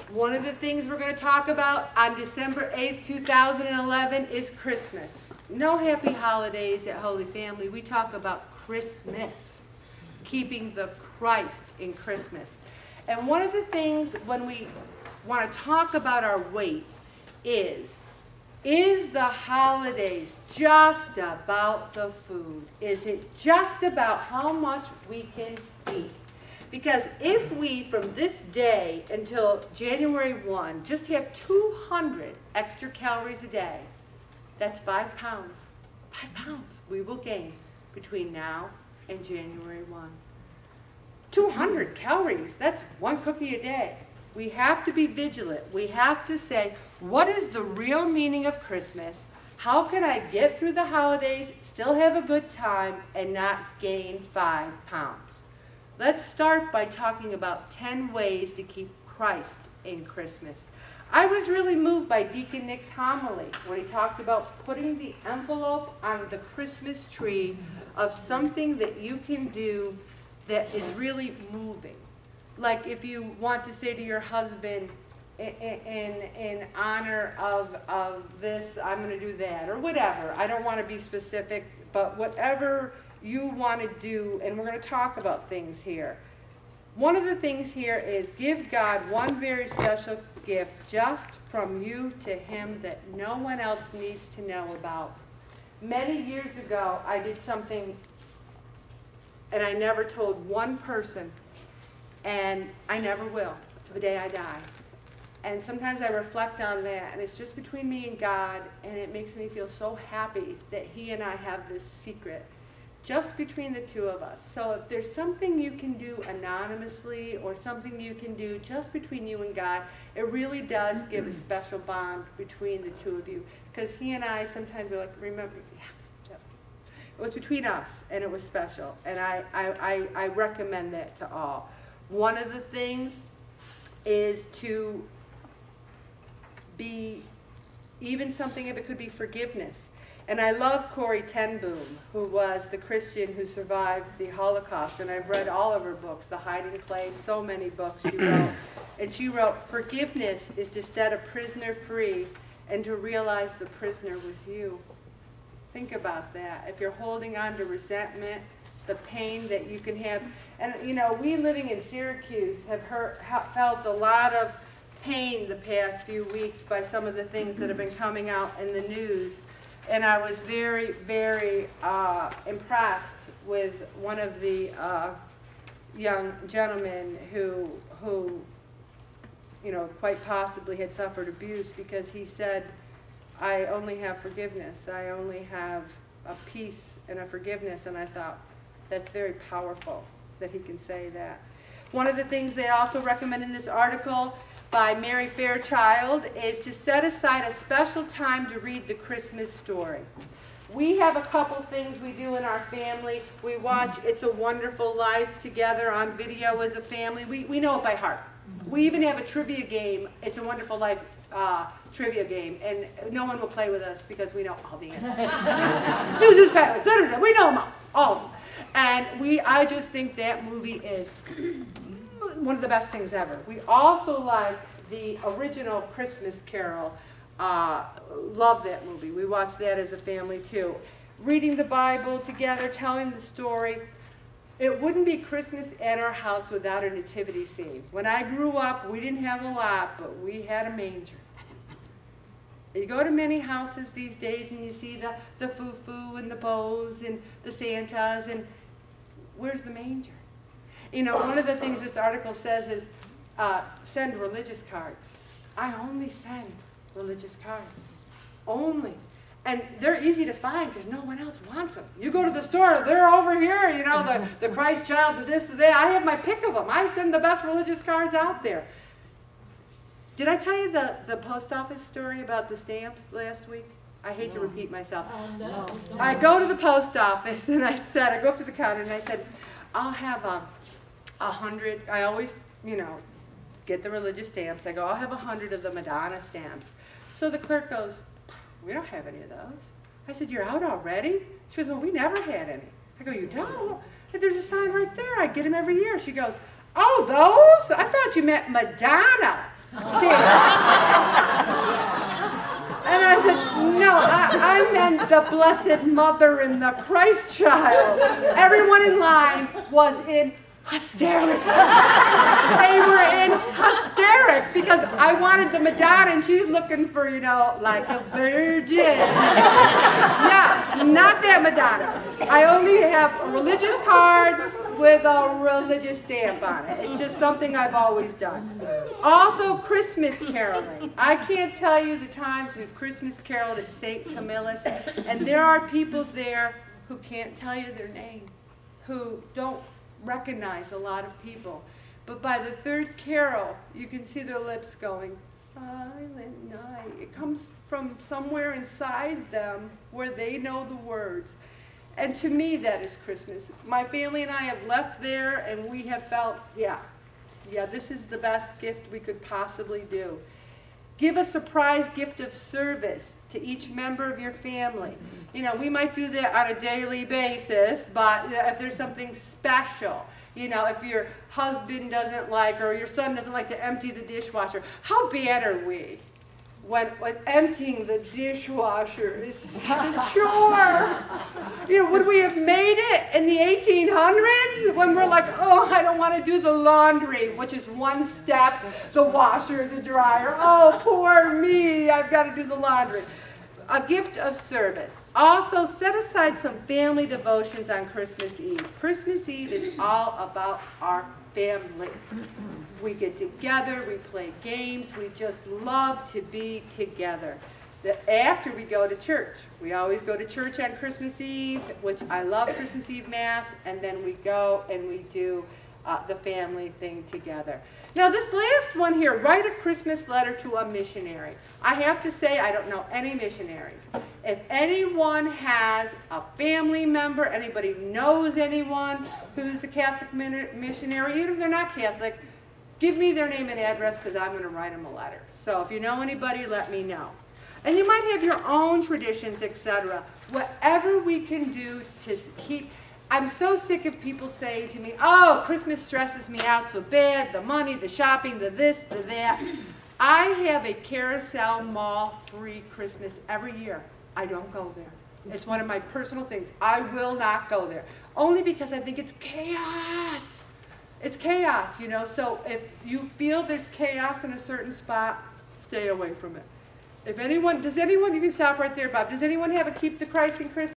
One of the things we're going to talk about on December 8th, 2011 is Christmas. No happy holidays at Holy Family. We talk about Christmas, keeping the Christ in Christmas. And one of the things when we want to talk about our weight is the holidays just about the food? Is it just about how much we can eat? Because if we, from this day until January 1, just have 200 extra calories a day, that's 5 pounds. 5 pounds we will gain between now and January 1. 200 calories, that's 1 cookie a day. We have to be vigilant. We have to say, what is the real meaning of Christmas? How can I get through the holidays, still have a good time, and not gain 5 pounds? Let's start by talking about 10 ways to keep Christ in Christmas. I was really moved by Deacon Nick's homily when he talked about putting the envelope on the Christmas tree of something that you can do that is really moving. Like if you want to say to your husband, in honor of this, I'm going to do that, or whatever. I don't want to be specific, but whatever you want to do, and we're going to talk about things here. One of the things here is give God one very special gift just from you to him that no one else needs to know about. Many years ago, I did something, and I never told one person, and I never will, to the day I die. And sometimes I reflect on that, and it's just between me and God, and it makes me feel so happy that he and I have this secret, just between the two of us. So if there's something you can do anonymously, or something you can do just between you and God, it really does give a special bond between the two of you. Because he and I, sometimes we're like, remember, yeah. It was between us, and it was special. And I recommend that to all. One of the things is to be, even something, if it could be forgiveness. And I love Corrie ten Boom, who was the Christian who survived the Holocaust. And I've read all of her books, The Hiding Place, so many books she wrote. And she wrote, forgiveness is to set a prisoner free and to realize the prisoner was you. Think about that. If you're holding on to resentment, the pain that you can have. And, you know, we living in Syracuse have felt a lot of pain the past few weeks by some of the things that have been coming out in the news. And I was very, very impressed with one of the young gentlemen who, you know, quite possibly had suffered abuse, because he said, I only have forgiveness. I only have a peace and a forgiveness. And I thought, that's very powerful that he can say that. One of the things they also recommend in this article by Mary Fairchild is to set aside a special time to read the Christmas story. We have a couple things we do in our family. We watch It's a Wonderful Life together on video as a family. We know it by heart. We even have a trivia game, It's a Wonderful Life trivia game, and no one will play with us because we know all the answers. Susan's Paris, we know them all. And I just think that movie is one of the best things ever. We also like the original Christmas Carol. Love that movie. We watched that as a family too. Reading the Bible together, telling the story. It wouldn't be Christmas at our house without a nativity scene. When I grew up, we didn't have a lot, but we had a manger. You go to many houses these days and you see the foo-foo and the bows and the Santas, and where's the manger? You know, one of the things this article says is send religious cards. I only send religious cards. Only. And they're easy to find because no one else wants them. You go to the store, they're over here, you know, the Christ child, the this, the that. I have my pick of them. I send the best religious cards out there. Did I tell you the post office story about the stamps last week? I hate to repeat myself. No. I go to the post office and I go up to the counter and I said, I'll have 100, I always, you know, get the religious stamps. I go, I'll have 100 of the Madonna stamps. So the clerk goes, we don't have any of those. I said, you're out already? She goes, well, we never had any. I go, you don't? There's a sign right there. I get them every year. She goes, oh, those? I thought you meant Madonna. And I said, no, I meant the Blessed Mother and the Christ child. Everyone in line was in hysterics. They were in hysterics because I wanted the Madonna and she's looking for, you know, like a virgin. Yeah, not that Madonna. I only have a religious card with a religious stamp on it. It's just something I've always done. Also, Christmas caroling. I can't tell you the times we've Christmas caroled at St. Camillus, and there are people there who can't tell you their name, who don't recognize a lot of people. But by the third carol, you can see their lips going, Silent Night. It comes from somewhere inside them where they know the words. And to me, that is Christmas. My family and I have left there, and we have felt, yeah, this is the best gift we could possibly do. Give a surprise gift of service to each member of your family. You know, we might do that on a daily basis, but if there's something special, you know, if your husband doesn't like, or your son doesn't like to empty the dishwasher, how bad are we when emptying the dishwasher is such a chore? You know, would we have made it in the 1800s when we're like, oh, I don't want to do the laundry, which is one step, the washer, the dryer. Oh, poor me, I've got to do the laundry. A gift of service. Also, set aside some family devotions on Christmas Eve. Christmas Eve is all about our family. We get together, we play games, we just love to be together. After we go to church. We always go to church on Christmas Eve, which I love Christmas Eve Mass, and then we go and we do the family thing together. Now this last one here, write a Christmas letter to a missionary. I have to say I don't know any missionaries. If anyone has a family member, anybody knows anyone who's a Catholic missionary, even if they're not Catholic, give me their name and address because I'm going to write them a letter. So if you know anybody, let me know. And you might have your own traditions, etc. Whatever we can do to keep... I'm so sick of people saying to me, oh, Christmas stresses me out so bad, the money, the shopping, the this, the that. I have a Carousel Mall free Christmas every year. I don't go there. It's one of my personal things. I will not go there. Only because I think it's chaos. It's chaos, you know. So if you feel there's chaos in a certain spot, stay away from it. If anyone, does anyone, you can stop right there, Bob. Does anyone have a Keep the Christ in Christmas?